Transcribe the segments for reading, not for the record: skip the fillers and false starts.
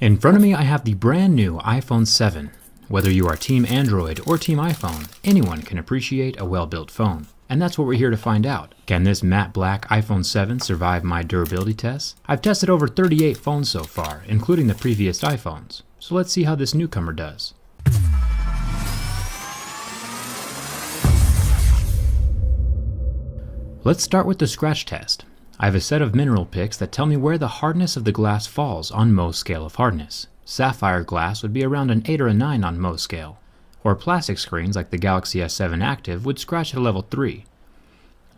In front of me I have the brand new iPhone 7. Whether you are Team Android or Team iPhone, anyone can appreciate a well-built phone. And that's what we're here to find out. Can this matte black iPhone 7 survive my durability tests? I've tested over 38 phones so far, including the previous iPhones. So let's see how this newcomer does. Let's start with the scratch test. I have a set of mineral picks that tell me where the hardness of the glass falls on Mohs scale of hardness. Sapphire glass would be around an 8 or a 9 on Mohs scale, or plastic screens like the Galaxy S7 Active would scratch at a level 3.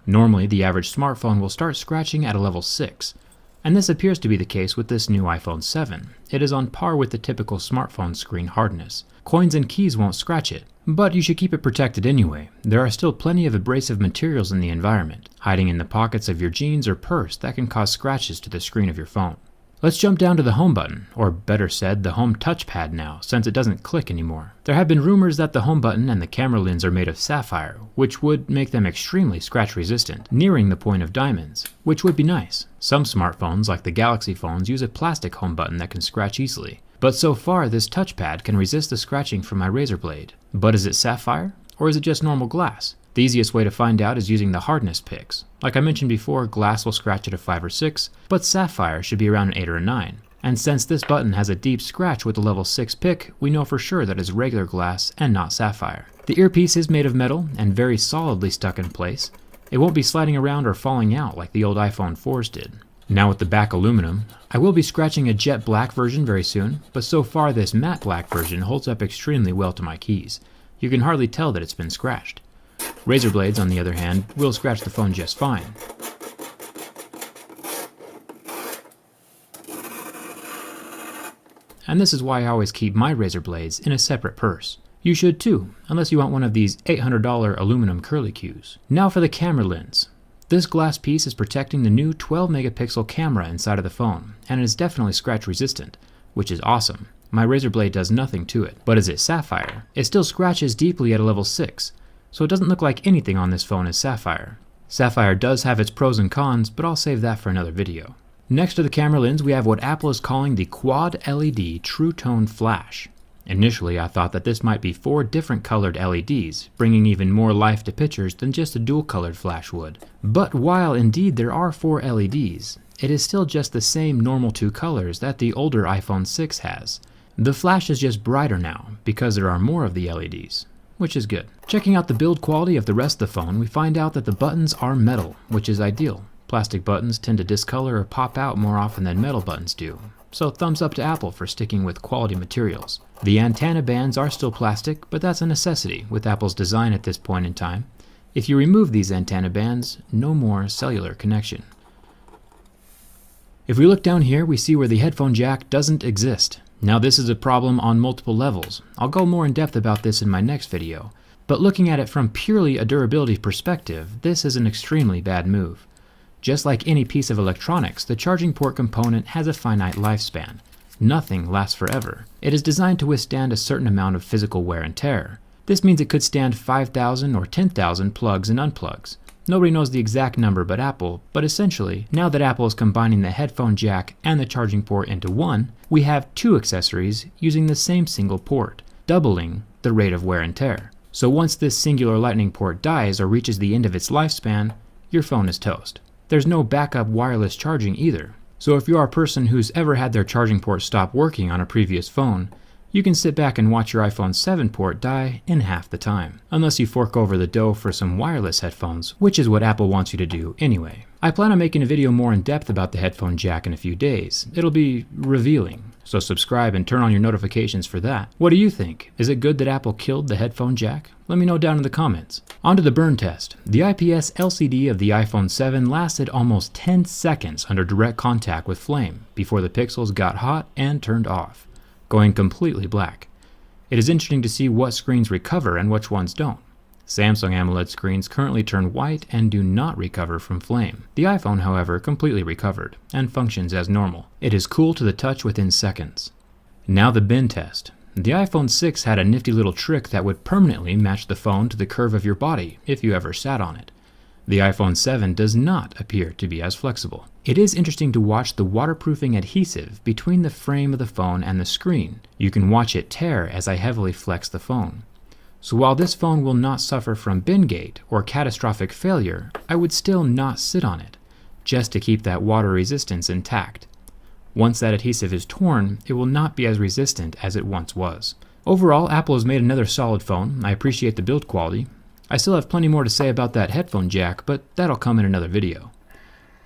Normally, the average smartphone will start scratching at a level 6, and this appears to be the case with this new iPhone 7. It is on par with the typical smartphone screen hardness. Coins and keys won't scratch it, but you should keep it protected anyway. There are still plenty of abrasive materials in the environment, hiding in the pockets of your jeans or purse that can cause scratches to the screen of your phone. Let's jump down to the home button, or better said, the home touchpad now, since it doesn't click anymore. There have been rumors that the home button and the camera lens are made of sapphire, which would make them extremely scratch resistant, nearing the point of diamonds, which would be nice. Some smartphones, like the Galaxy phones, use a plastic home button that can scratch easily. But so far, this touchpad can resist the scratching from my razor blade. But is it sapphire, or is it just normal glass? The easiest way to find out is using the hardness picks. Like I mentioned before, glass will scratch at a 5 or 6, but sapphire should be around an 8 or a 9. And since this button has a deep scratch with a level 6 pick, we know for sure that it's regular glass and not sapphire. The earpiece is made of metal and very solidly stuck in place. It won't be sliding around or falling out like the old iPhone 4s did. Now with the back aluminum, I will be scratching a jet black version very soon, but so far this matte black version holds up extremely well to my keys. You can hardly tell that it's been scratched. Razor blades, on the other hand, will scratch the phone just fine. And this is why I always keep my razor blades in a separate purse. You should too, unless you want one of these $800 aluminum curly cues. Now for the camera lens. This glass piece is protecting the new 12 megapixel camera inside of the phone, and it is definitely scratch resistant, which is awesome. My razor blade does nothing to it. But is it sapphire? It still scratches deeply at a level 6, so it doesn't look like anything on this phone is sapphire. Sapphire does have its pros and cons, but I'll save that for another video. Next to the camera lens, we have what Apple is calling the Quad LED True Tone Flash. Initially, I thought that this might be 4 different colored LEDs, bringing even more life to pictures than just a dual-colored flash would. But while indeed there are 4 LEDs, it is still just the same normal 2 colors that the older iPhone 6 has. The flash is just brighter now, because there are more of the LEDs, which is good. Checking out the build quality of the rest of the phone, we find out that the buttons are metal, which is ideal. Plastic buttons tend to discolor or pop out more often than metal buttons do. So thumbs up to Apple for sticking with quality materials. The antenna bands are still plastic, but that's a necessity with Apple's design at this point in time. If you remove these antenna bands, no more cellular connection. If we look down here, we see where the headphone jack doesn't exist. Now this is a problem on multiple levels. I'll go more in depth about this in my next video. But looking at it from purely a durability perspective, this is an extremely bad move. Just like any piece of electronics, the charging port component has a finite lifespan. Nothing lasts forever. It is designed to withstand a certain amount of physical wear and tear. This means it could stand 5,000 or 10,000 plugs and unplugs. Nobody knows the exact number but Apple, but essentially, now that Apple is combining the headphone jack and the charging port into one, we have 2 accessories using the same single port, doubling the rate of wear and tear. So once this singular lightning port dies or reaches the end of its lifespan, your phone is toast. There's no backup wireless charging either. So if you are a person who's ever had their charging port stop working on a previous phone, you can sit back and watch your iPhone 7 port die in half the time. Unless you fork over the dough for some wireless headphones, which is what Apple wants you to do anyway. I plan on making a video more in depth about the headphone jack in a few days. It'll be revealing, so subscribe and turn on your notifications for that. What do you think? Is it good that Apple killed the headphone jack? Let me know down in the comments. On to the burn test. The IPS LCD of the iPhone 7 lasted almost 10 seconds under direct contact with flame before the pixels got hot and turned off, going completely black. It is interesting to see what screens recover and which ones don't. Samsung AMOLED screens currently turn white and do not recover from flame. The iPhone, however, completely recovered and functions as normal. It is cool to the touch within seconds. Now the bend test. The iPhone 6 had a nifty little trick that would permanently match the phone to the curve of your body if you ever sat on it. The iPhone 7 does not appear to be as flexible. It is interesting to watch the waterproofing adhesive between the frame of the phone and the screen. You can watch it tear as I heavily flex the phone. So while this phone will not suffer from bin gate or catastrophic failure, I would still not sit on it, just to keep that water resistance intact. Once that adhesive is torn, it will not be as resistant as it once was. Overall, Apple has made another solid phone. I appreciate the build quality. I still have plenty more to say about that headphone jack, but that'll come in another video.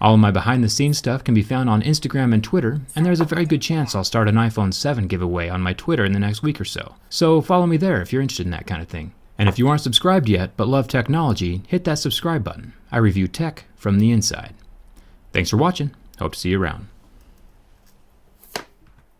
All of my behind the scenes stuff can be found on Instagram and Twitter, and there's a very good chance I'll start an iPhone 7 giveaway on my Twitter in the next week or so. So follow me there if you're interested in that kind of thing. And if you aren't subscribed yet but love technology, hit that subscribe button. I review tech from the inside. Thanks for watching. Hope to see you around.